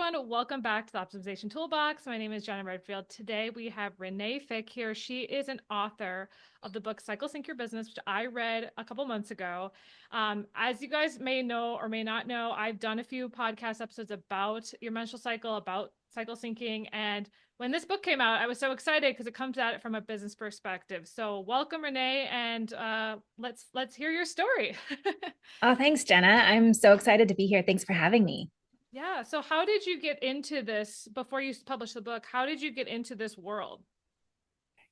everyone. Welcome back to the Optimization Toolbox. My name is Jenna Redfield. Today we have Renae Fieck here. She is an author of the book Cycle Sync Your Business, which I read a couple months ago. As you guys may know or may not know, I've done a few podcast episodes about your menstrual cycle, about cycle syncing. And when this book came out, I was so excited because it comes at it from a business perspective. So welcome, Renae, and let's hear your story. Oh, thanks, Jenna. I'm so excited to be here. Thanks for having me. Yeah. So how did you get into this before you published the book? How did you get into this world?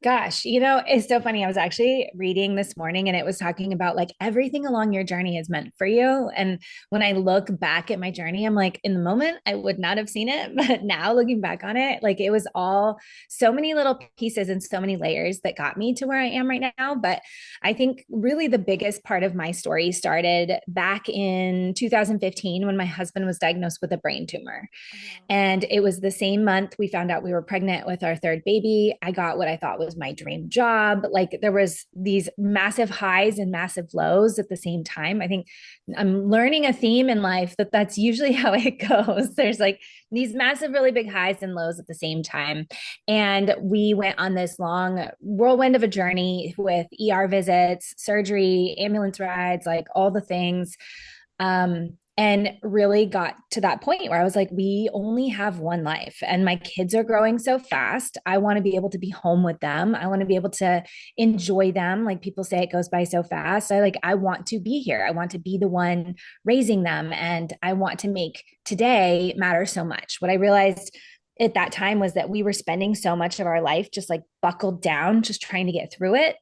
Gosh, it's so funny. I was actually reading this morning and it was talking about like everything along your journey is meant for you. And when I look back at my journey, I'm like, in the moment, I would not have seen it. But now looking back on it, like it was all so many little pieces and so many layers that got me to where I am right now. But I think really the biggest part of my story started back in 2015 when my husband was diagnosed with a brain tumor. Oh, wow. And it was the same month we found out we were pregnant with our third baby. I got what I thought was my dream job. Like there was these massive highs and massive lows at the same time. I think I'm learning a theme in life that's usually how it goes. There's like these massive, really big highs and lows at the same time. And we went on this long whirlwind of a journey with ER visits, surgery, ambulance rides, like all the things. And really got to that point where I was like, we only have one life and my kids are growing so fast. I want to be able to be home with them. I want to be able to enjoy them. Like people say, it goes by so fast. I want to be here. I want to be the one raising them. And I want to make today matter so much. What I realized at that time was that we were spending so much of our life just like buckled down, just trying to get through it,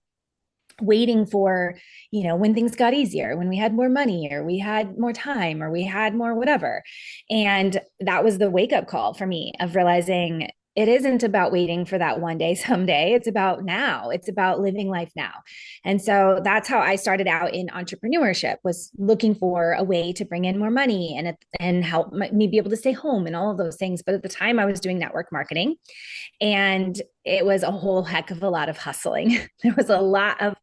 waiting for, when things got easier, when we had more money or we had more time or we had more whatever. And that was the wake up call for me of realizing it isn't about waiting for that one day someday. It's about now. It's about living life now. And so that's how I started out in entrepreneurship, was looking for a way to bring in more money and help me be able to stay home and all of those things. But at the time I was doing network marketing, and it was a whole heck of a lot of hustling. There was a lot of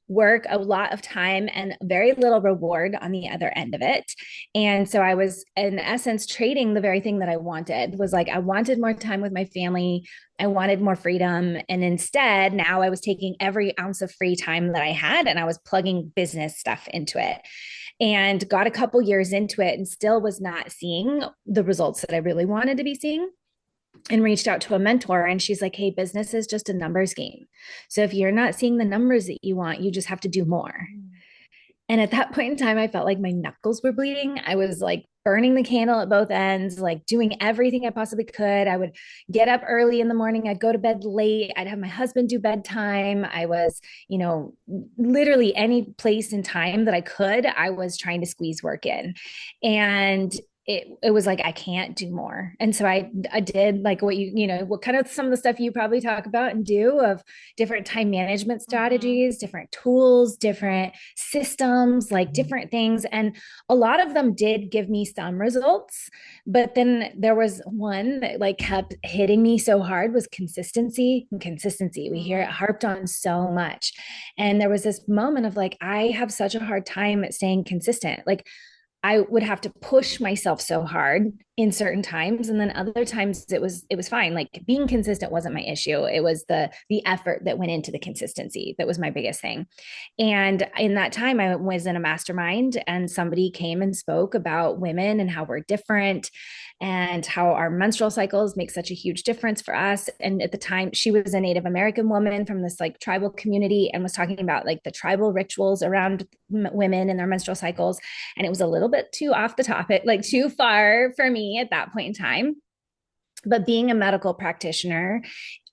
work, a lot of time, and very little reward on the other end of it. And so I was, in essence, trading the very thing that I wanted. Was like, I wanted more time with my family. I wanted more freedom. And instead, now I was taking every ounce of free time that I had and I was plugging business stuff into it, and got a couple years into it and still was not seeing the results that I really wanted to be seeing, and reached out to a mentor, and she's like, hey, business is just a numbers game. So if you're not seeing the numbers that you want, you just have to do more. And at that point in time, I felt like my knuckles were bleeding. I was like burning the candle at both ends, like doing everything I possibly could. I would get up early in the morning. I'd go to bed late. I'd have my husband do bedtime. I was, literally any place and time that I could, I was trying to squeeze work in. And it was like, I can't do more. And so I did like what what kind of some of the stuff you probably talk about and do, of different time management Mm-hmm. strategies, different tools, different systems, like different things. And a lot of them did give me some results. But then there was one that like kept hitting me so hard, was consistency and consistency. We hear it Mm-hmm. harped on so much. And there was this moment of like, I have such a hard time at staying consistent. Like I would have to push myself so hard in certain times, and then other times it was fine. Like being consistent wasn't my issue. It was the effort that went into the consistency that was my biggest thing. And in that time I was in a mastermind and somebody came and spoke about women and how we're different and how our menstrual cycles make such a huge difference for us. And at the time, she was a Native American woman from this like tribal community and was talking about like the tribal rituals around women and their menstrual cycles. And it was a little bit too off the topic, like too far for me at that point in time. But being a medical practitioner,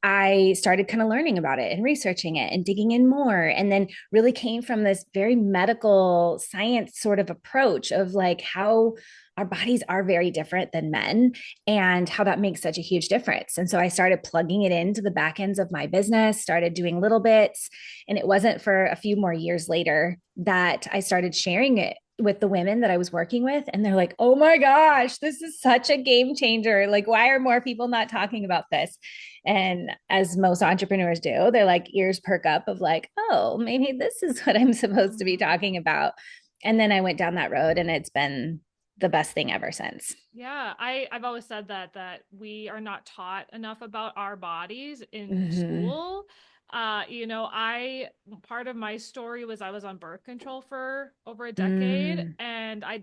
I started kind of learning about it and researching it and digging in more. And then really came from this very medical science sort of approach of like how our bodies are very different than men and how that makes such a huge difference. And so I started plugging it into the back ends of my business, started doing little bits. And it wasn't for a few more years later that I started sharing it with the women that I was working with. And they're like, oh my gosh, this is such a game changer. Like, why are more people not talking about this? And as most entrepreneurs do, they're like, ears perk up of like, oh, maybe this is what I'm supposed to be Mm-hmm. talking about. And then I went down that road and it's been the best thing ever since. Yeah, I've always said that we are not taught enough about our bodies in Mm-hmm. school. I part of my story was I was on birth control for over a decade, Mm, and I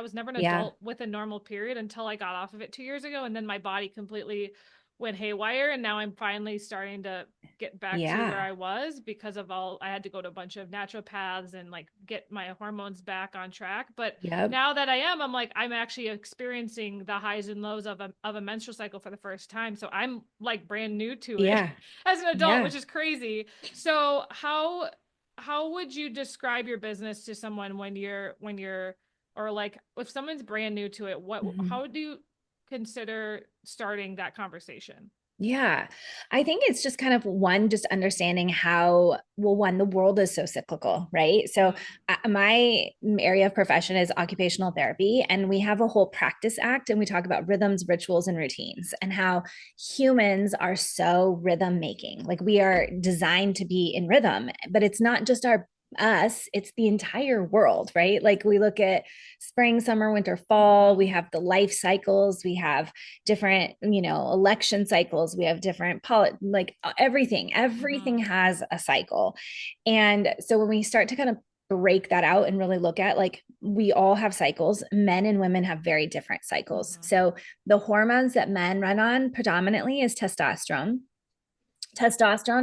was never an yeah. adult with a normal period until I got off of it 2 years ago, and then my body completely went haywire, and now I'm finally starting to get back to where Yeah. I was because of all I had to go to a bunch of naturopaths and like get my hormones back on track. But Yep. now that I'm like, I'm actually experiencing the highs and lows of a menstrual cycle for the first time. So I'm like brand new to it Yeah. as an adult, Yeah. which is crazy. So how would you describe your business to someone when you're or like if someone's brand new to it, what Mhm. how do you consider starting that conversation? Yeah. I think it's just kind of one, just understanding how, well, one, the world is so cyclical, right? So, Mm, my area of profession is occupational therapy, and we have a whole practice act, and we talk about rhythms, rituals, and routines, and how humans are so rhythm making. Like we are designed to be in rhythm, but it's not just our us, it's the entire world, right? Like we look at spring, summer, winter, fall, mm-hmm, we have the life cycles, we have different, election cycles, we have different like everything mm-hmm, has a cycle. And so when we start to kind of break that out and really look at, like, we all have cycles, men and women have very different cycles. mm-hmm, So the hormones that men run on predominantly is testosterone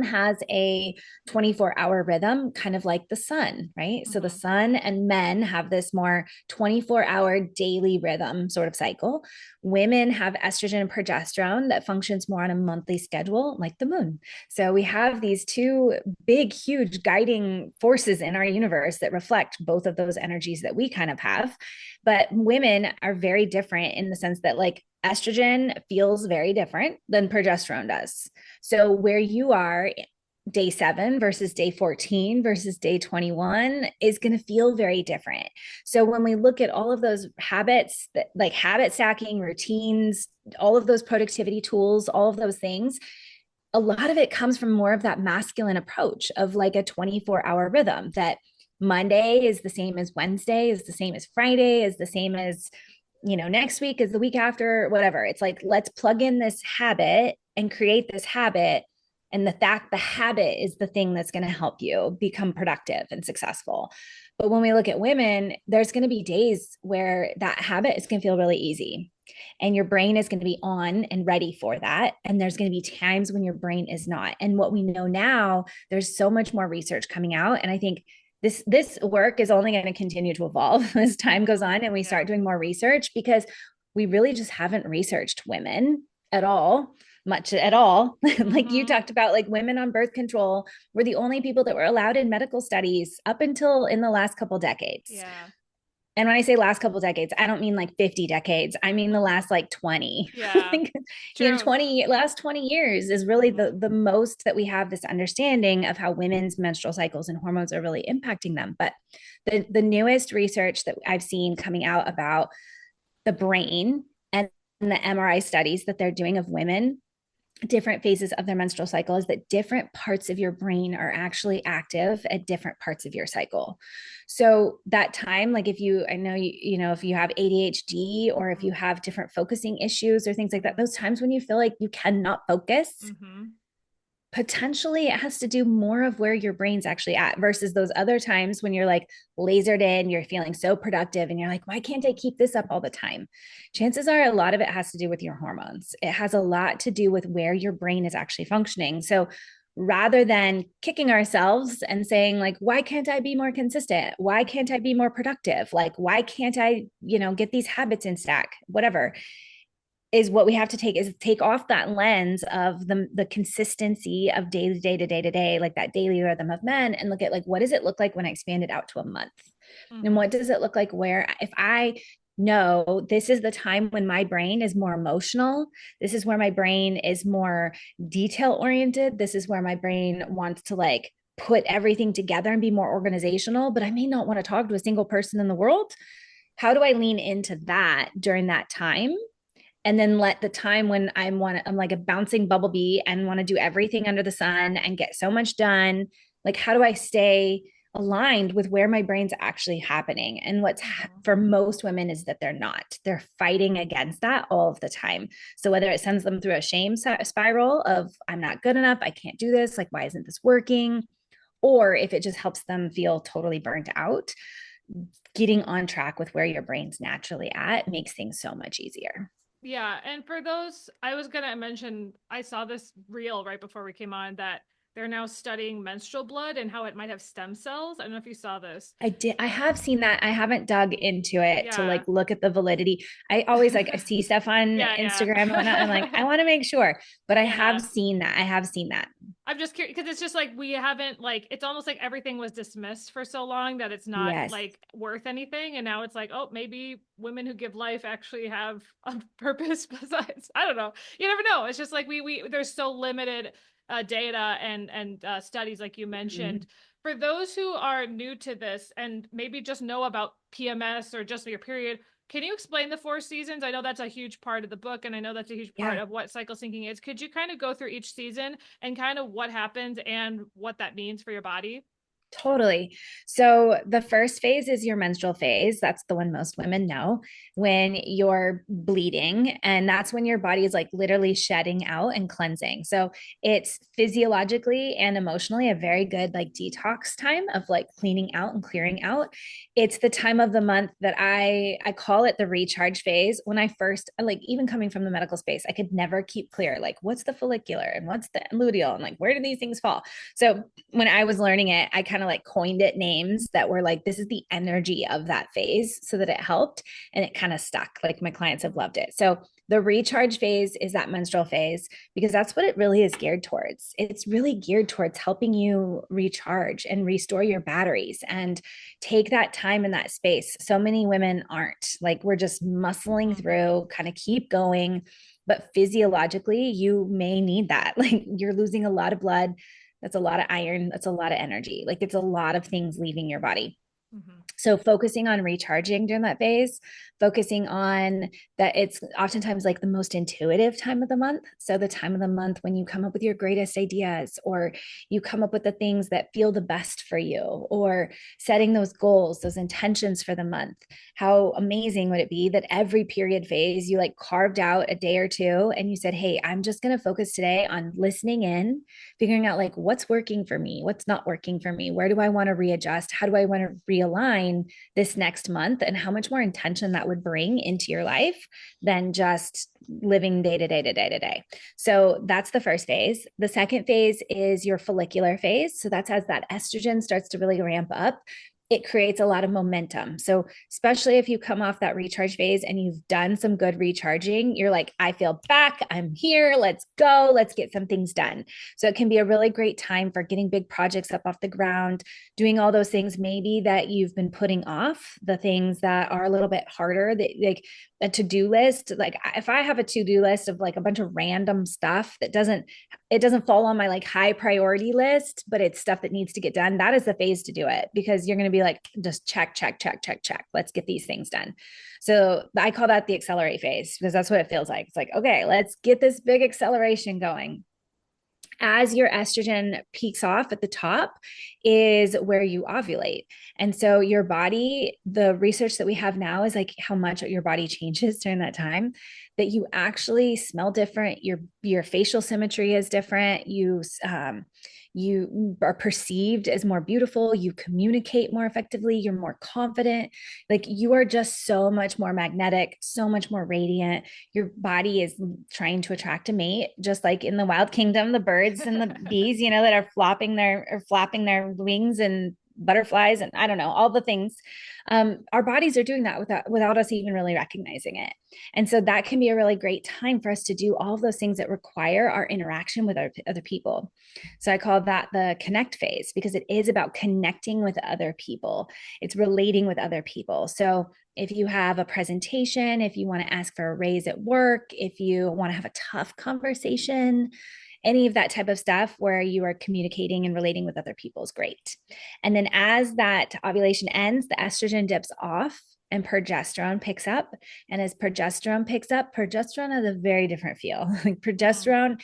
has a 24-hour rhythm, kind of like the sun, right? So the mm-hmm, sun and men have this more 24-hour daily rhythm sort of cycle. Women have estrogen and progesterone that functions more on a monthly schedule, like the moon. So we have these two big, huge guiding forces in our universe that reflect both of those energies that we kind of have. But women are very different in the sense that, like, estrogen feels very different than progesterone does. So where you are, day 7 versus day 14 versus day 21 is going to feel very different. So when we look at all of those habits, that, like habit stacking, routines, all of those productivity tools, all of those things, a lot of it comes from more of that masculine approach of like a 24-hour rhythm, that Monday is the same as Wednesday, is the same as Friday, is the same as, next week, is the week after, whatever. It's like, let's plug in this habit and create this habit. And the habit is the thing that's going to help you become productive and successful. But when we look at women, there's going to be days where that habit is going to feel really easy, and your brain is going to be on and ready for that. And there's going to be times when your brain is not. And what we know now, there's so much more research coming out. And I think this work is only going to continue to evolve as time goes mm-hmm. on and we Yeah. start doing more research, because we really just haven't researched women at all, much at all. Like you Mm-hmm. talked about, like women on birth control were the only people that were allowed in medical studies up until in the last couple decades. Yeah. And when I say last couple decades, I don't mean like 50 decades. I mean the Mm-hmm. last like 20. Yeah. Like, True. 20 last 20 years is really Mm-hmm. the most that we have this understanding of how women's menstrual cycles and hormones are really impacting them. But the newest research that I've seen coming out about the brain and the MRI studies that they're doing of women, different phases of their menstrual cycle, is that different parts of your brain are actually active at different parts of your cycle. So that time, like if you, I know if you have ADHD or if Mm-hmm. you have different focusing issues or things like that, Mm-hmm. those times when you feel like you cannot focus, Mm-hmm. potentially it has to do more of where your brain's actually at versus those other times when you're like lasered in, you're feeling so productive and you're like, why can't I Mm-hmm. keep this up all the time? Chances are a lot of it has to do with your hormones. It has a lot to do with where your brain is actually functioning. So rather than kicking ourselves and saying, like, why can't I be more consistent, why can't I be more productive, like why can't I get these habits in stack, whatever, is what we have to take is take off that lens of the consistency of day to day to day to day, like that daily rhythm of men, and look at, like, what does it look like when I expand it out to a month? And Mm-hmm. what does it look like where if I know this is the time when my brain is more emotional, this is where my brain is more detail oriented, this is where my brain wants to like put everything together and be more organizational, but I may not want to talk to a single person in the world. How do I lean into that during that time, and then let the time when I'm like a bouncing bumblebee and want to do everything under the sun and get so much done, like how do I stay aligned with where my brain's actually happening. And Mhm. for most women is that they're not. They're fighting against that all of the time. So whether it sends them through a shame spiral of, I'm not good enough, I can't do this, like, why isn't this working? Or if it just helps them feel totally burnt out, getting on track with where your brain's naturally at makes things so much easier. Yeah, and for those, I was gonna mention, I saw this reel right before we came on that they're now studying menstrual blood and how it might have stem cells. I don't know if you saw this. I have seen that. I haven't dug into it to Yeah. like look at the validity. I always like, I see stuff on Yeah, Instagram and whatnot, and I'm like, I yeah. want to make sure. But I have Yeah. seen that. I have seen that. I'm just curious because it's just like we haven't like it's almost like everything was dismissed for so long that it's not Yes, like worth anything, and now it's like, oh, maybe women who give life actually have a purpose besides, I don't know, you never know. It's just like we there's so limited data and studies like you Mhm. mentioned. For those who are new to this and maybe just know about PMS or just your period, can you explain the four seasons? I know that's a huge part of the book, and I know that's a huge part Yeah. of what cycle syncing is. Could you kind of go through each season and kind of what happens and what that means for your body? Totally. So the first phase is your menstrual phase. That's the one most women know when you're bleeding. And that's when your body is like literally shedding out and cleansing. So it's physiologically and emotionally a very good like detox time of like cleaning out and clearing out. It's the time of the month that I call it the recharge phase. When I first, like, even coming from the medical space, I could never keep clear like what's the follicular and what's the luteal and like where do these things fall? So when I was learning it, I kind of like coined it names that were like, this is the energy of that phase so that it helped and it kind of stuck. Like my clients have loved it. So the recharge phase is that menstrual phase because that's what it really is geared towards. It's really geared towards helping you recharge and restore your batteries and take that time in that space. So many women aren't like, we're just muscling Mm-hmm. through, kind of keep going. But physiologically, you may need that. Like you're losing a lot of blood, that's a lot of iron. That's a lot of energy. Like it's a lot of things leaving your body. Mm-hmm. So focusing on recharging during that phase, focusing on that it's oftentimes like the most intuitive time of the month. So the time of the month when you come up with your greatest ideas or you come up with the things that feel the best for you or setting those goals, those intentions for the month. How amazing would it be that every period phase you like carved out a day or two and you said, "Hey, I'm just going to focus today on listening in, figuring out like what's working for me, what's not working for me, where do I want to readjust, how do I want to realign this next month," and how much more intention that would bring into your life than just living day to day to day to day. So that's the first phase. The second phase is your follicular phase. So that's as that estrogen starts to really ramp up, it creates a lot of momentum. So, especially if you come off that recharge phase and you've done some good recharging, you're like, I feel back, I'm here, let's go, let's get some things done. So, it can be a really great time for getting big projects up off the ground, doing all those things maybe that you've been putting off, the things that are a little bit harder, that like a to-do list. Like if I have a to-do list of like a bunch of random stuff that doesn't fall on my like high priority list, but it's stuff that needs to get done, that is the phase to do it because you're going to be like, just check, check, check, check, check. Let's get these things done. So I call that the accelerate phase because that's what it feels like. It's like, okay, let's get this big acceleration going. As your estrogen peaks off at the top is where you ovulate. And so your body, the research that we have now is like how much your body changes during that time, that you actually smell different, your facial symmetry is different, you are perceived as more beautiful, you communicate more effectively, you're more confident, like you are just so much more magnetic, so much more radiant. Your body is trying to attract a mate, just like in the wild kingdom, the birds and the bees, that are flapping their wings and butterflies and I don't know, all the things. Our bodies are doing that without us even really recognizing it. And so that can be a really great time for us to do all of those things that require our interaction with other people. So I call that the connect phase because it is about connecting with other people. It's relating with other people. So if you have a presentation, if you want to ask for a raise at work, if you want to have a tough conversation, any of that type of stuff where you are communicating and relating with other people is great. And then as that ovulation ends, the estrogen dips off and progesterone picks up. And as progesterone picks up, progesterone has a very different feel. Like Mm. progesterone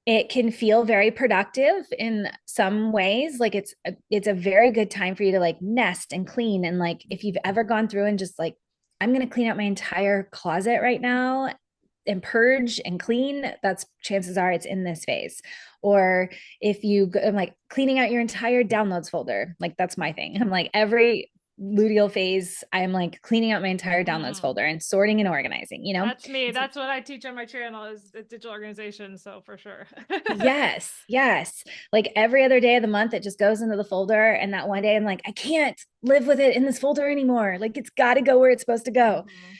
It can feel very productive in some ways. Like it's a very good time for you to like nest and clean. And like if you've ever gone through and just like, I'm going to clean out my entire closet right now and purge and clean, that's chances are it's in this phase. Or if you go, I'm like cleaning out your entire downloads folder, like that's my thing. I'm like every luteal phase, I'm like cleaning out my entire downloads Mm. folder and sorting and organizing, you know? That's me. That's what I teach on my channel is digital organization. So for sure. Yes, yes. Like every other day of the month, it just goes into the folder. And that one day, I'm like, I can't live with it in this folder anymore. Like it's got to go where it's supposed to go. Mhm.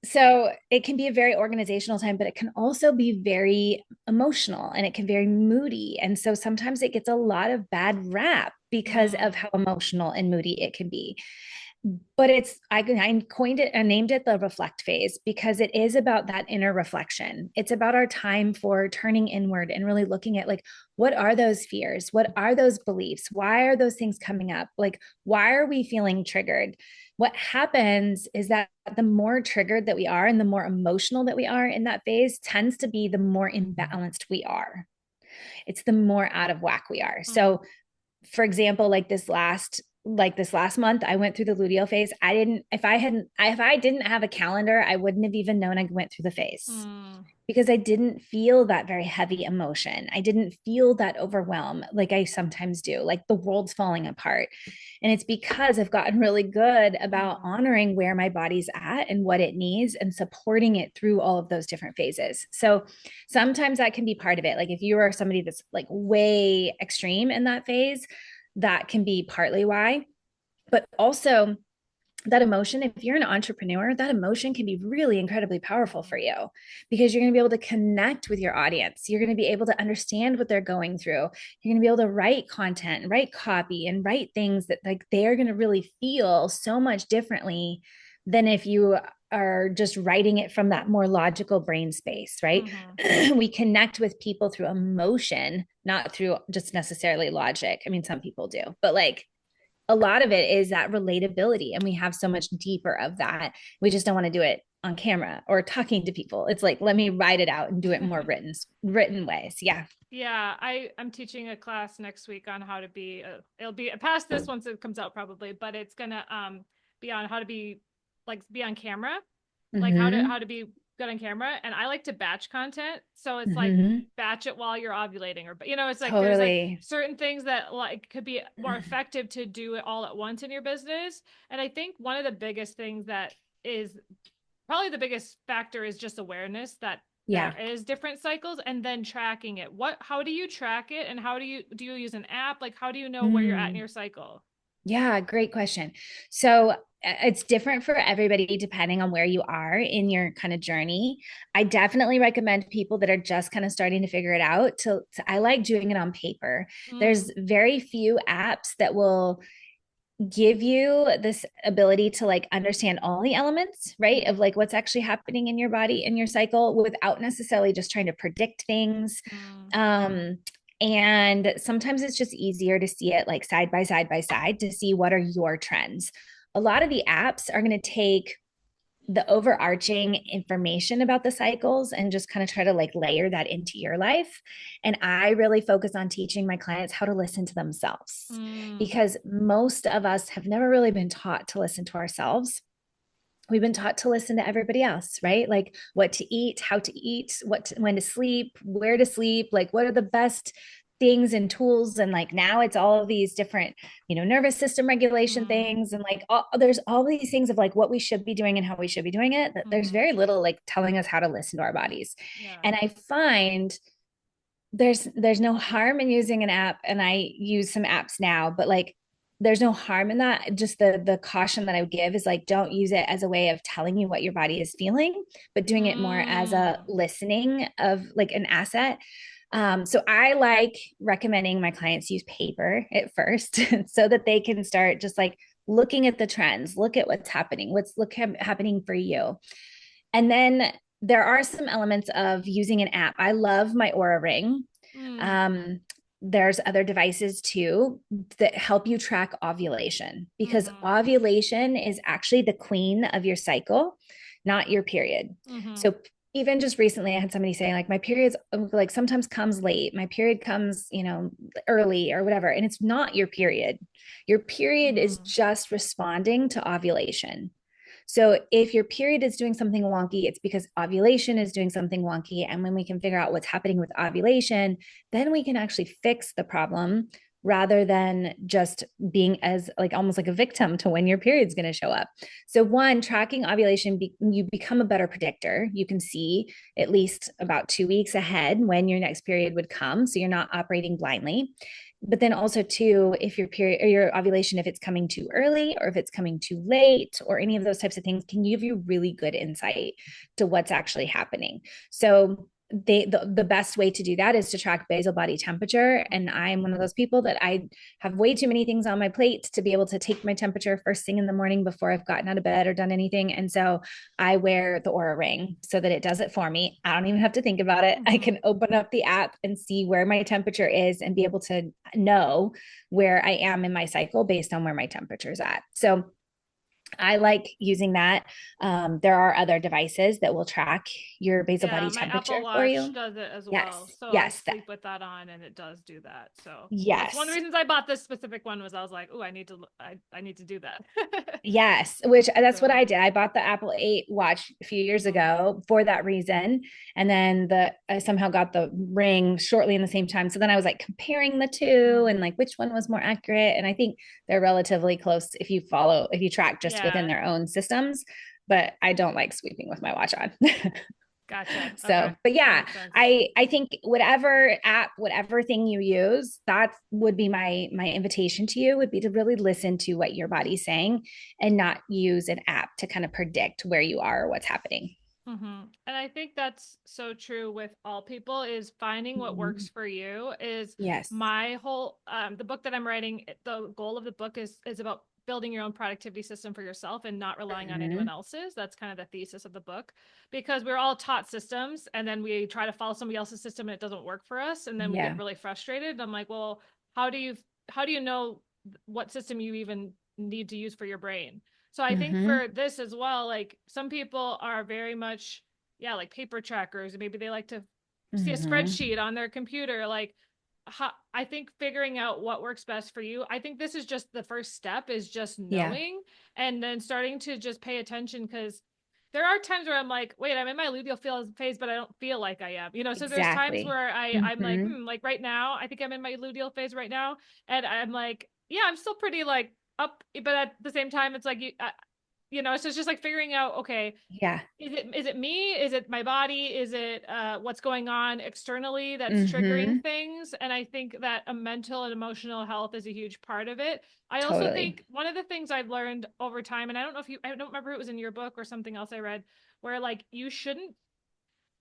So it can be a very organizational time, but it can also be very emotional and it can be very moody. And so sometimes it gets a lot of bad rap because of Mm. how emotional and moody it can be. But I coined it and named it the reflect phase because it is about that inner reflection. It's about our time for turning inward and really looking at like, what are those fears? What are those beliefs? Why are those things coming up? Like, why are we feeling triggered? What happens is that the more triggered that we are and the more emotional that we are in that phase tends to be the more imbalanced we are. It's the more out of whack we are. Mm. So for example, this last month, I went through the luteal phase. I didn't, if I didn't have a calendar, I wouldn't have even known I went through the phase Mm. because I didn't feel that very heavy emotion. I didn't feel that overwhelm like I sometimes do, like the world's falling apart. And it's because I've gotten really good about Mm. honoring where my body's at and what it needs and supporting it through all of those different phases. So sometimes that can be part of it. Like if you are somebody that's like way extreme in that phase, that can be partly why. But also, that emotion, if you're an entrepreneur, that emotion can be really incredibly powerful for you because you're going to be able to connect with your audience. You're going to be able to understand what they're going through. You're going to be able to write content and write copy and write things that like they're going to really feel so much differently than if you are just writing it from that more logical brain space, right? Mhm. We connect with people through emotion, not through just necessarily logic. I mean, some people do, but like a lot of it is that relatability. And we have so much deeper of that. We just don't want to do it on camera or talking to people. It's like, let me write it out and do it more written ways. Yeah. Yeah, I'm teaching a class next week on how to be it'll be past this once it comes out probably, but it's gonna be on how to be like be on camera, like Mm-hmm. how to be good on camera. And I like to batch content, so it's like Mm-hmm. batch it while you're ovulating, or you know, it's like there's like Totally. certain things that like could be more effective to do it all at once in your business. And I think one of the biggest things that is probably the biggest factor is just awareness that there Yeah. is different cycles and then tracking it. How do you track it, and how do you use an app? Like how do you know where you're at in Mm. your cycle? Yeah, great question. So it's different for everybody depending on where you are in your kind of journey. I definitely recommend people that are just kind of starting to figure it out I like doing it on paper. Mm. There's very few apps that will give you this ability to like understand all the elements, right? Of like what's actually happening in your body in your cycle without necessarily just trying to predict things. Mm. Um, and sometimes it's just easier to see it like side by side by side to see what are your trends. A lot of the apps are going to take the overarching information about the cycles and just kind of try to like layer that into your life. And I really focus on teaching my clients how to listen to themselves Mm. because most of us have never really been taught to listen to ourselves. We've been taught to listen to everybody else, right? Like what to eat, how to eat, when to sleep, where to sleep, like what are the best things and tools. And like now it's all of these different, nervous system regulation Mm. things. And like there's all these things of like what we should be doing and how we should be doing it. That there's Mm-hmm. very little like telling us how to listen to our bodies. Yeah. And I find there's no harm in using an app, and I use some apps now, but like there's no harm in that. Just the caution that I would give is like don't use it as a way of telling you what your body is feeling, but doing it more as a Mm. listening of like an asset. So I like recommending my clients use paper at first so that they can start just like looking at the trends, look at what's happening, happening for you. And then there are some elements of using an app. I love my Aura Ring. Mm. Um, there's other devices too that help you track ovulation because Mm-hmm. ovulation is actually the queen of your cycle, not your period. Mm-hmm. So even just recently I had somebody saying like my periods like sometimes comes late, my period comes, early or whatever, and it's not your period. Your period is Mm-hmm. just responding to ovulation. So if your period is doing something wonky, it's because ovulation is doing something wonky. And when we can figure out what's happening with ovulation, then we can actually fix the problem rather than just being as like almost like a victim to when your period's going to show up. So one, tracking ovulation, you become a better predictor. You can see at least about 2 weeks ahead when your next period would come. So you're not operating blindly. But then also too, if your period or your ovulation, if it's coming too early or if it's coming too late or any of those types of things, can give you really good insight to what's actually happening. So the best way to do that is to track basal body temperature. And I'm one of those people that I have way too many things on my plate to be able to take my temperature first thing in the morning before I've gotten out of bed or done anything. And so I wear the Aura ring so that it does it for me. I don't even have to think about it. I Mm-hmm. can open up the app and see where my temperature is and be able to know where I am in my cycle based on where my temperature is at. So I like using that. There are other devices that will track your basal Yeah, body my Apple temperature for Watch you. does it as well. Yes, So I yes, that, sleep with that on and it does do that. So that's one of the yes. reasons I bought this specific one was I was like, oh, I need to do that. Yes, which that's what So, I did. I bought the Apple 8 watch a few years mhm. ago for that reason. And then I somehow got the ring shortly in the same time. So then I was like comparing the two and Mm. like which one was more accurate. And I think they're relatively close if you track just within Yeah, their own systems. But I don't like sweeping with my watch on. gotcha. So, Okay. but That yeah, makes sense. I think whatever app, whatever thing you use, that would be my invitation to you would be to really listen to what your body's saying and not use an app to kind of predict where you are or what's happening. And I think that's so true with all people is finding what Mhm. works for you is Yes. my whole the book that I'm writing, the goal of the book is about building your own productivity system for yourself and not relying on anyone Mhm. else's. That's kind of the thesis of the book because we're all taught systems and then we try to follow somebody else's system and it doesn't work for us and then we get Yeah. really frustrated. I'm like, well, how do you how do you know what system you even need to use for your brain? So I think Mhm. for this as well, like some people are very much, yeah, like paper trackers. Maybe they like to see a Mhm. spreadsheet on their computer. Like, I think figuring out what works best for you. I think this is just the first step is just Yeah. knowing and then starting to just pay attention because there are times where I'm like, wait, I'm in my luteal phase, but I don't feel like I am. So there's times Exactly. where I'm Mhm. like right now, I think I'm in my luteal phase right now, and I'm like, yeah, I'm still pretty like up, but at the same time, it's like so it's just like figuring out, okay, Yeah. is it me? Is it my body? Is it what's going on externally that's triggering Mhm. things? And I think that a mental and emotional health is a huge part of it. I also Totally. think one of the things I've learned over time, and I don't remember if it was in your book or something else I read, where like you shouldn't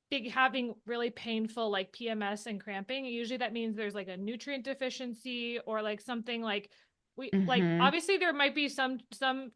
be having really painful like PMS and cramping. Usually that means there's like a nutrient deficiency or like something like we like Mhm. obviously there might be some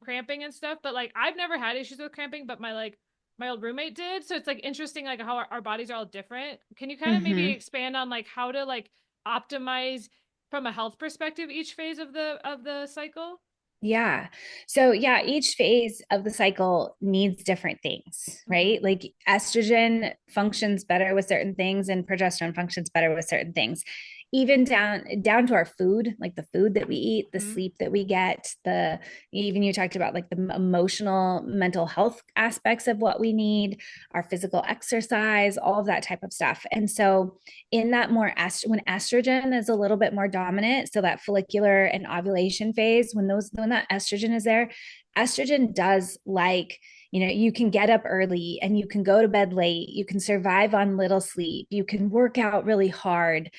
cramping and stuff, but like I've never had issues with cramping, but my old roommate did. So it's like interesting like how our bodies are all different. Can you kind of maybe Mhm. expand on like how to like optimize from a health perspective each phase of the cycle? Yeah. So, yeah, each phase of the cycle needs different things, Mm-hmm. right? Like estrogen functions better with certain things and progesterone functions better with certain things. Even down to our food, like the food that we eat, the Mm-hmm. sleep that we get, the even you talked about like the emotional, mental health aspects of what we need, our physical exercise, all of that type of stuff. And so in that when estrogen is a little bit more dominant, so that follicular and ovulation phase, when that estrogen is there, estrogen does like, you can get up early and you can go to bed late, you can survive on little sleep, you can work out really hard.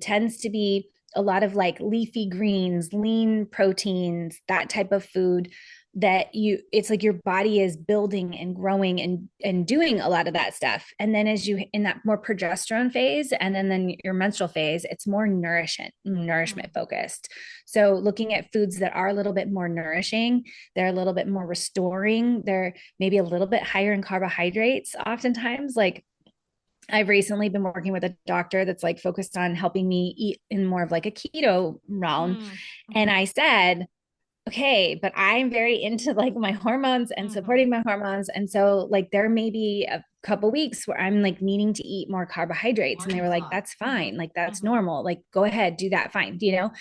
Tends to be a lot of like leafy greens, lean proteins, that type of food that it's like your body is building and growing and doing a lot of that stuff. And then as you in that more progesterone phase and then your menstrual phase, it's more nourishment focused. So looking at foods that are a little bit more nourishing, they're a little bit more restoring, they're maybe a little bit higher in carbohydrates oftentimes. Like I've recently been working with a doctor that's like focused on helping me eat in more of like a keto realm. Mm-hmm. And Mm-hmm. I said, okay, but I'm very into like my hormones and Mm-hmm. supporting my hormones. And so like there may be a couple weeks where I'm like needing to eat more carbohydrates. And they were like, that's Mm-hmm. fine. Like that's Mm-hmm. normal. Like go ahead, do that, fine, you know?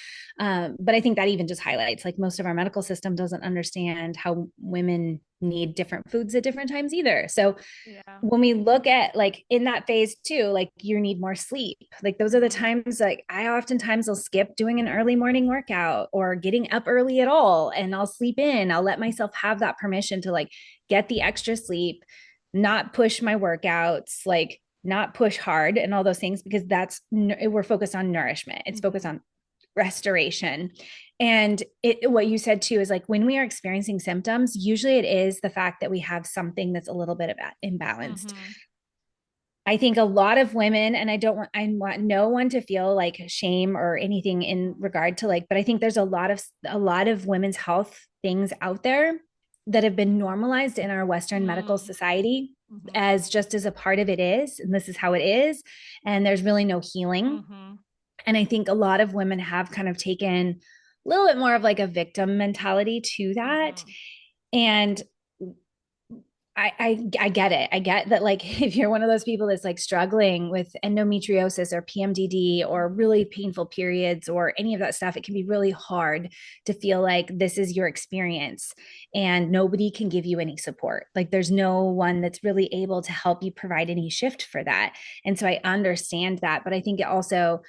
But I think that even just highlights like most of our medical system doesn't understand how women need different foods at different times either. So Yeah. when we look at like in that phase too, like you need more sleep. Like those are the Mm-hmm. times like I oftentimes will skip doing an early morning workout or getting up early at all. And I'll sleep in. I'll let myself have that permission to like get the extra sleep, not push my workouts, like not push hard and all those things because we're focused on nourishment. It's focused Mm-hmm. on restoration. And what you said too is like when we are experiencing symptoms, usually it is the fact that we have something that's a little bit of imbalanced. Mm-hmm. I think a lot of women, and I want no one to feel like shame or anything in regard to like, but I think there's a lot of women's health things out there that have been normalized in our Western medical Mm-hmm. society Mm-hmm. as just as a part of it is, and this is how it is, and there's really no healing. Mm-hmm. And I think a lot of women have kind of taken a little bit more of like a victim mentality to that. Mm-hmm. And I get it. I get that like if you're one of those people that's like struggling with endometriosis or PMDD or Mm-hmm. really painful periods or any of that stuff, it can be really hard to feel like this is your experience and nobody can give you any support. Like there's no one that's really able to help you provide any shift for that. And so I understand that, but I think it also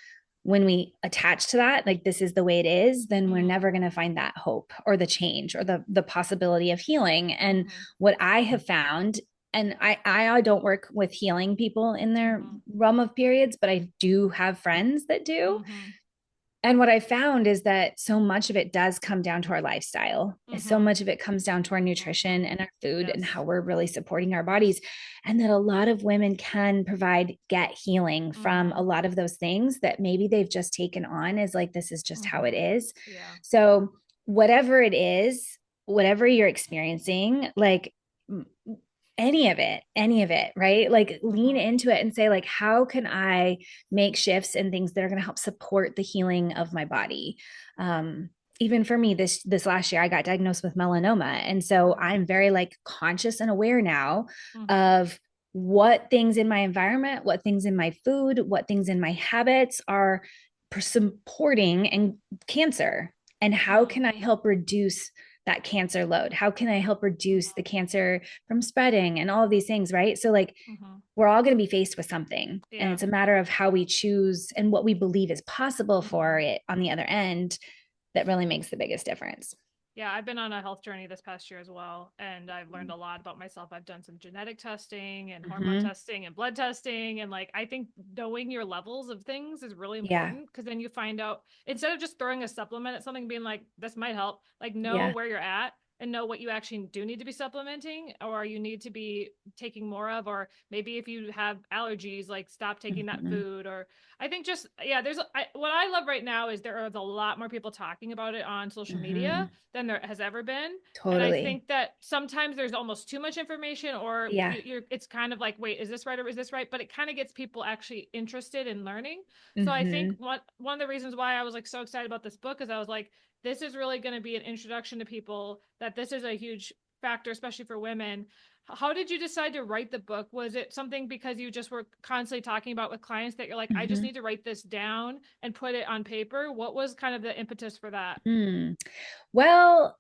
when we attach to that like this is the way it is, then we're Mm-hmm. never going to find that hope or the change or the possibility of healing. And Mm-hmm. what I have found, and I don't work with healing people in their Mm-hmm. realm of periods, but I do have friends that do. Mm-hmm. And what I found is that so much of it does come down to our lifestyle. So Mm-hmm. much of it comes down to our nutrition Mm-hmm. and our food and how Yes. we're really supporting our bodies. And that a lot of women can get healing from Mm-hmm. a lot of those things that maybe they've just taken on as like, this is just how it Mm-hmm. is. Yeah. So, whatever it is, whatever you're experiencing, like any of it, right? Like lean Mm-hmm. into it and say like how can I make shifts and things that are going to help support the healing of my body. um Even for me this last year I got diagnosed with melanoma, and so Mm-hmm. I'm very like conscious and aware now Mm-hmm. of what things in my environment, what things in my food, what things in my habits are supporting and cancer, and how Mm-hmm. can I help reduce that cancer load, how can I help reduce the cancer from spreading and all of these things, right? So like Mm-hmm. we're all going to be faced with something, and Yeah. it's a matter of how we choose and what we believe is possible for Mm-hmm. it on the other end that really makes the biggest difference. Yeah, I've been on a health journey this past year as well, and I've learned a lot about myself. I've done some genetic testing and hormone Mm-hmm. testing and blood testing, and like I think knowing your levels of things is really Yeah. important because then you find out instead of just throwing a supplement at something being like this might help, like know Yeah. where you're at and know what you actually do need to be supplementing or you need to be taking more of, or maybe if you have allergies, like stop taking that Mm-hmm. food. Or I think just yeah, what I love right now is there are a lot more people talking about it on social media Mm-hmm. than there has ever been. And I Totally. think that sometimes there's almost too much information, or Yeah. you're it's kind of like, wait, is this right or is this right? But it kind of gets people actually interested in learning. So I think Mm-hmm. one of the reasons why I was like so excited about this book is I was like, this is really going to be an introduction to people that this is a huge factor, especially for women. How did you decide to write the book? Was it something because you just were constantly talking about with clients that you're like, I just Mm-hmm. need to write this down and put it on paper? What was kind of the impetus for that? Mm. Well,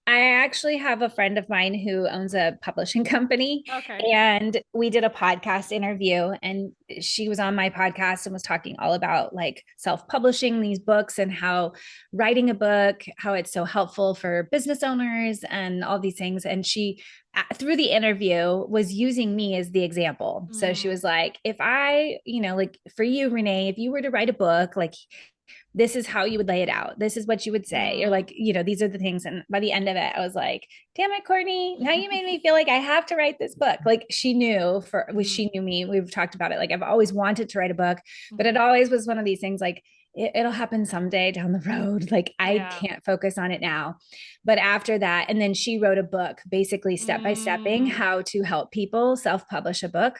I actually have a friend of mine who owns a publishing company, Okay. and we did a podcast interview, and she was on my podcast and was talking all about like self-publishing these books and how writing a book, how it's so helpful for business owners and all these things. And she through the interview was using me as the example. So she Mm, was like, if I, like for you, Renee, if you were to write a book, like this is how you would lay it out. This is what you would say. Or mm. like, these are the things. And by the end of it, I was like, damn it, Courtney, now you made me feel like I have to write this book. Like Mm, she knew me. We've talked about it. Like I've always wanted to write a book, but it mhm. always was one of these things like, it'll happen someday down the road. Like I Yeah. can't focus on it now. But after that, and then she wrote a book, basically step by stepping Mm, how to help people self publish a book.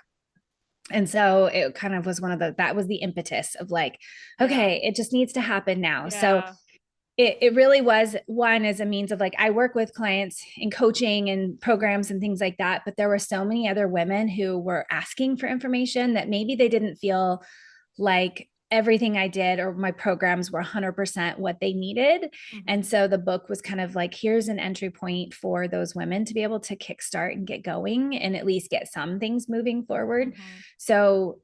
And so it kind of was that was the impetus of like, yeah. okay, it just needs to happen now. So Yeah. it really was one as a means of like I work with clients in coaching and programs and things like that, but there were so many other women who were asking for information that maybe they didn't feel like everything I did or my programs were 100% what they needed. And Mm-hmm. so the book was kind of like, here's an entry point for those women to be able to kickstart and get going and at least get some things moving forward. Mm-hmm. So,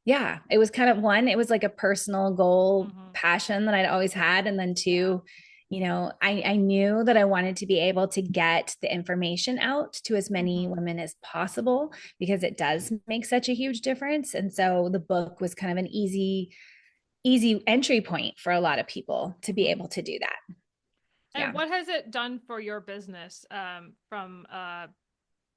yeah, it was kind of one, it was like a personal goal, Mm-hmm. passion that I'd always had. And then Yeah. two, I knew that I wanted to be able to get the information out to as many Mm-hmm. women as possible because it does make such a huge difference. And so the book was kind of an easy entry point for a lot of people to be Mm-hmm. able to do that. And Yeah. what has it done for your business, from a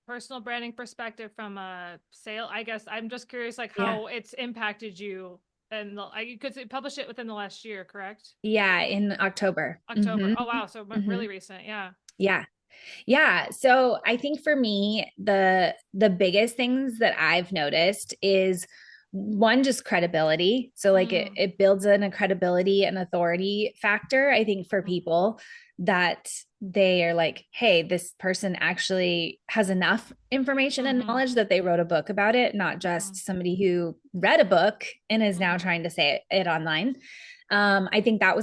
personal branding perspective, from a sale? I guess I'm just curious, like Yeah. how it's impacted you. And you could publish it within the last year, correct? Yeah. In October. October. Mm-hmm. Oh wow, so Mm-hmm. really recent. Yeah. Yeah. Yeah. So I think for me, the biggest things that I've noticed is one, just credibility. So like Mm. it builds in a credibility and authority factor, I think, for Mm-hmm. people that they are like, hey, this person actually has enough information and Mm-hmm. knowledge that they wrote a book about it, not Mm-hmm. just somebody who read a book and is now Mm-hmm. trying to say it online. I think that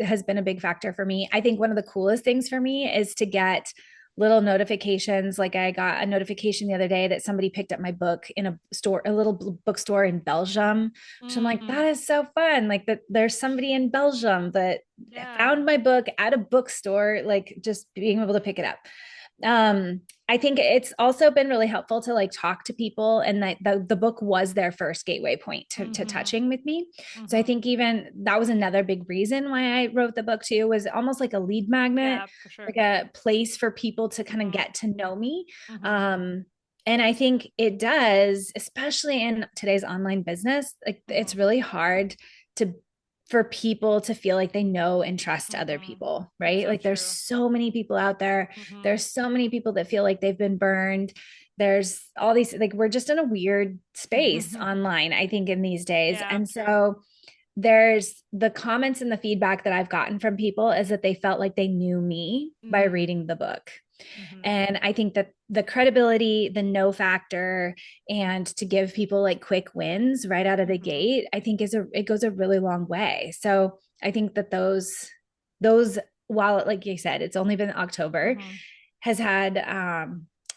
has been a big factor for me. I think one of the coolest things for me is to get little notifications. Like I got a notification the other day that somebody picked up my book in a little bookstore in Belgium, which I'm like, Mm. that is so fun. Like that there's somebody in Belgium that Yeah. found my book at a bookstore, like just being able to pick it up. I think it's also been really helpful to like talk to people and that the book was their first gateway point to Mm-hmm. touching with me. So I Mm-hmm. think even that was another big reason why I wrote the book too, was almost like a lead magnet, Yeah, for sure. like a place for people to kind of Mm-hmm. get to know me. Mm-hmm. Um, and I think it does, especially in today's online business, like Mm-hmm. it's really hard to for people to feel like they know and trust other Mm-hmm. people, It's right? so Like there's true. so many people out there. Mm-hmm. There's so many people that feel like they've been burned. There's all these, like, we're just in a weird space online, I think, in these days. Yeah, And true. so there's the comments and the feedback that I've gotten from people is that they felt like they knew me by Mm. reading the book. Mm-hmm. And I think that the credibility, the no factor, and to give people like quick wins right out of the Mm-hmm. gate, I think it goes a really long way. So I think that those while like you said, it's only been October, Mm-hmm. has had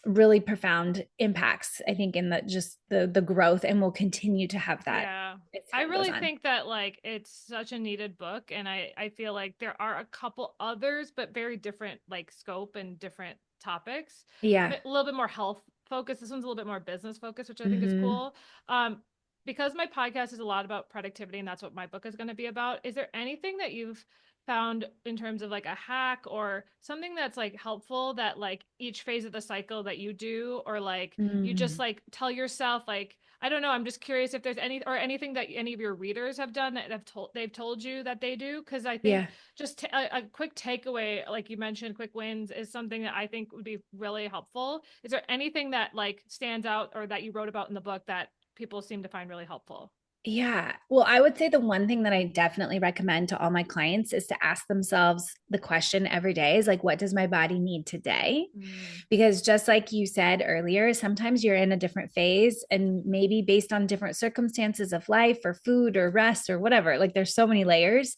really profound impacts, I think, in the growth and will continue to have that Yeah. as I time goes really on. think that like it's such a needed book, and I feel like there are a couple others but very different like scope and different topics. Yeah. A little bit more health focused. This one's a little bit more business focused, which I think is Mm-hmm. cool. Um because my podcast is a lot about productivity and that's what my book is going to be about. Is there anything that you've found in terms of like a hack or something that's like helpful that like each phase of the cycle that you do, or like you just Mm. like tell yourself like, I don't know. I'm just curious if there's anything that any of your readers have done that they've told you that they do. Because I think Yeah. just a quick takeaway, like you mentioned, quick wins is something that I think would be really helpful. Is there anything that like stands out or that you wrote about in the book that people seem to find really helpful? Yeah. Well, I would say the one thing that I definitely recommend to all my clients is to ask themselves the question every day is like, what does my body need today? Mm, Because just like you said earlier, sometimes you're in a different phase and maybe based on different circumstances of life or food or rest or whatever, like there's so many layers.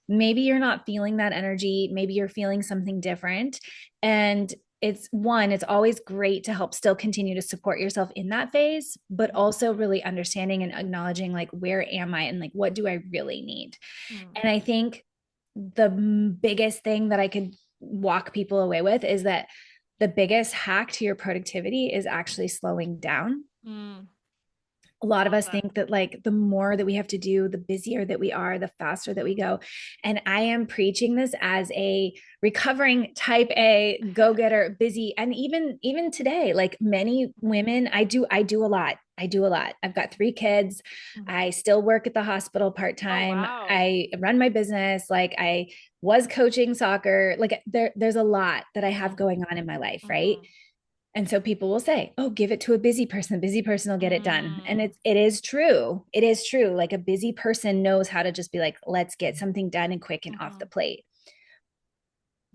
Maybe you're not feeling that energy. Maybe you're feeling something different. And it's always great to help still continue to support yourself in that phase, but mm, also really understanding and acknowledging like, where am I and like, what do I really need? mm, And I think the biggest thing that I could walk people away with is that the biggest hack to your productivity is actually slowing down. mm. A lot of Love us that. think that like the more that we have to do, the busier that we are, the faster that we go. And I am preaching this as a recovering type A go-getter, busy. And even today, like many women, I do a lot. I do a lot. I've got 3 kids. Mhm. I still work at the hospital Oh part-time. wow. I run my business. Like I was coaching soccer. Like there's a lot that I have Mm, going on in my life, right? mhm. And so people will say, "Oh, give it to a busy person. A busy person will get it done." And Mm, it is true. It is true. Like a busy person knows how to just be like, "Let's get something done and quick and off the mhm, plate."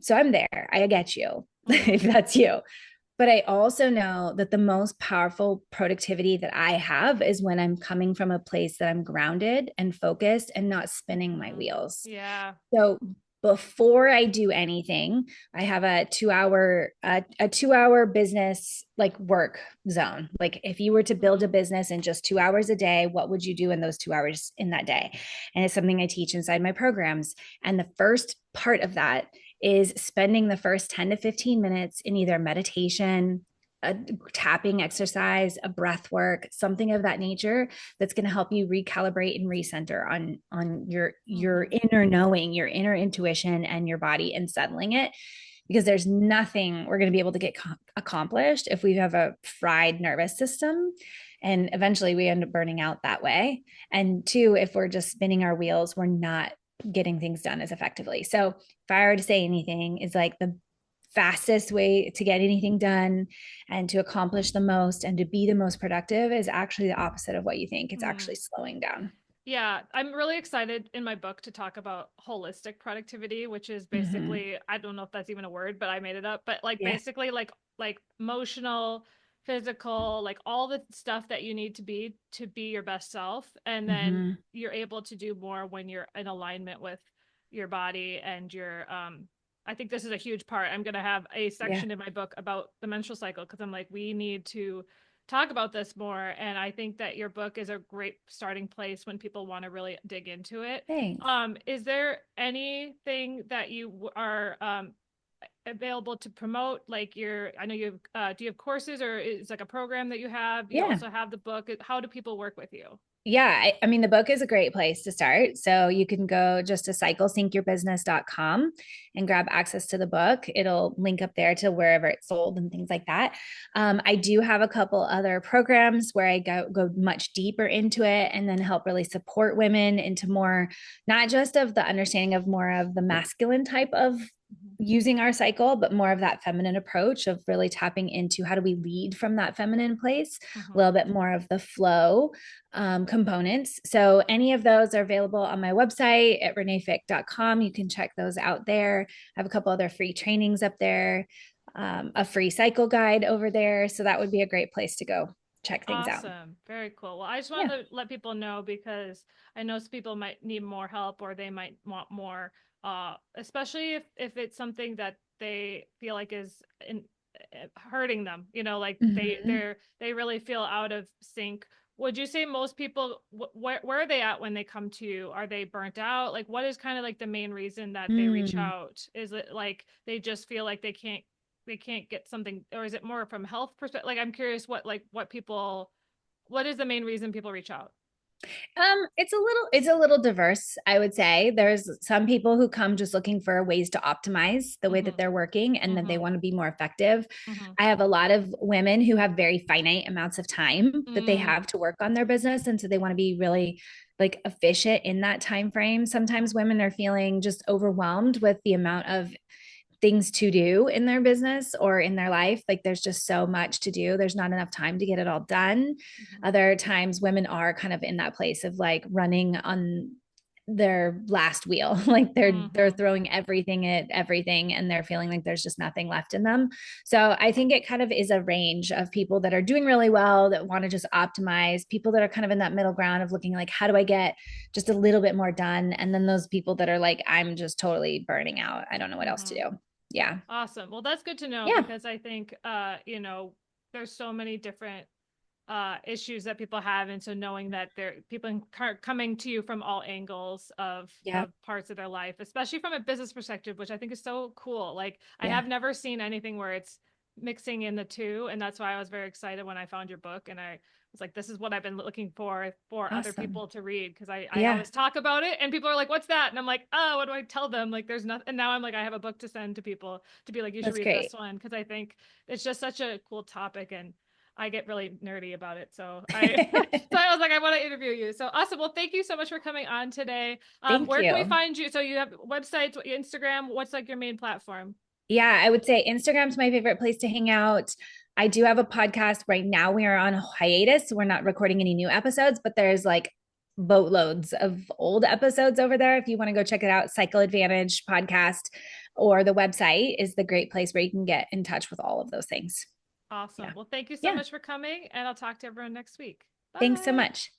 So I'm there. I get you if mhm, that's you. But I also know that the most powerful productivity that I have is when I'm coming from a place that I'm grounded and focused and not spinning my mhm. wheels. Yeah. So before I do anything, I have a 2 hour business like work zone. Like if you were to build a Mhm, business in just 2 hours a day, what would you do in those 2 hours in that day? And it's something I teach inside my programs. And the first part of that is spending the first 10 to 15 minutes in either meditation, a tapping exercise, a breath work, something of that nature that's going to help you recalibrate and recenter on your mhm, inner knowing, your inner intuition and your body and settling it, because there's nothing we're going to be able to get accomplished if we have a fried nervous system, and eventually we end up burning out that way. And two, if we're just spinning our wheels, we're not getting things done as effectively. So if I were to say anything, is like the fastest way to get anything done and to accomplish the most and to be the most productive is actually the opposite of what you think. It's mhm. actually slowing down. Yeah, I'm really excited in my book to talk about holistic productivity, which is Mm-hmm. basically, I don't know if that's even a word, but I made it up, but like Yeah. basically like emotional, physical, like all the stuff that you need to be your best self, and then Mm-hmm. you're able to do more when you're in alignment with your body and your I think this is a huge part. I'm going to have a Yeah. section in my book about the menstrual cycle because I'm like we need to talk about this more. And I think that your book is a great starting place when people want to really dig into it. Thanks. Is there anything that you are available to promote? Like I know you have, do you have courses or is like a program that you have? You Yeah. also have the book. How do people work with you? Yeah, I mean, the book is a great place to start. So you can go just to cyclesyncyourbusiness.com and grab access to the book. It'll link up there to wherever it's sold and things like that. I do have a couple other programs where I go much deeper into it and then help really support women into more, not just of the understanding of more of the masculine type of Mhm. using our cycle, but more of that feminine approach of really tapping into how do we lead from that feminine place, a Mhm. little bit more of the flow components. So any of those are available on my website at reneefieck.com. You can check those out there. I have a couple other free trainings up there, a free cycle guide over there. So that would be a great place to go check things out. Awesome. Very cool. Well, I just Yeah. wanted to let people know because I know some people might need more help or they might want more, especially if it's something that they feel like is hurting them, like Mm-hmm. they really feel out of sync. Would you say most people, where are they at when they come to you? Are they burnt out? Like, what is kind of like the main reason that they reach Mm. out? Is it like they just feel like they can't get something, or is it more from health perspective? Like I'm curious what is the main reason people reach out? It's a little diverse, I would say. There's some people who come just looking for ways to optimize the way that Mm-hmm. they're working and that they Mm-hmm. want to be more effective. Mm-hmm. I have a lot of women who have very finite amounts of time that they Mm-hmm. have to work on their business. And so they want to be really like efficient in that time frame. Sometimes women are feeling just overwhelmed with the amount of things to do in their business or in their life. Like there's just so much to do. There's not enough time to get it all done. Mm-hmm. Other times women are kind of in that place of like running on their last wheel. Like they're Mm-hmm. throwing everything at everything and they're feeling like there's just nothing left in them. So I think it kind of is a range of people that are doing really well that want to just optimize, people that are kind of in that middle ground of looking like how do I get just a little bit more done, and then those people that are like I'm just totally burning out. I don't know what else to Mm-hmm. do. Yeah. Awesome. Well, that's good to know Yeah. because I think there's so many different issues that people have, and so knowing that there people coming to you from all angles Yeah. of parts of their life, especially from a business perspective, which I think is so cool. Like I Yeah. have never seen anything where it's mixing in the two, and that's why I was very excited when I found your book, and I was like, this is what I've been looking for other Awesome. people to read because I Yeah. always talk about it and people are like, what's that? And I'm like, oh, what do I tell them? Like there's nothing. And now I'm like, I have a book to send to people to be like, you should That's read this great. one because I think it's just such a cool topic, and I get really nerdy about it. So I so I was like, I want to interview you. So awesome. Well, thank you so much for coming on today. Thank Where can we you. find you? So you have websites, Instagram, what's like your main platform? Yeah, I would say Instagram's my favorite place to hang out. I do have a podcast right now. We are on hiatus, so we're not recording any new episodes, but there's like boatloads of old episodes over there. If you want to go check it out, Cycle Advantage podcast or the website is the great place where you can get in touch with all of those things. Awesome. Yeah. Well, thank you so Yeah. much for coming, and I'll talk to everyone next week. Thanks so Bye. much.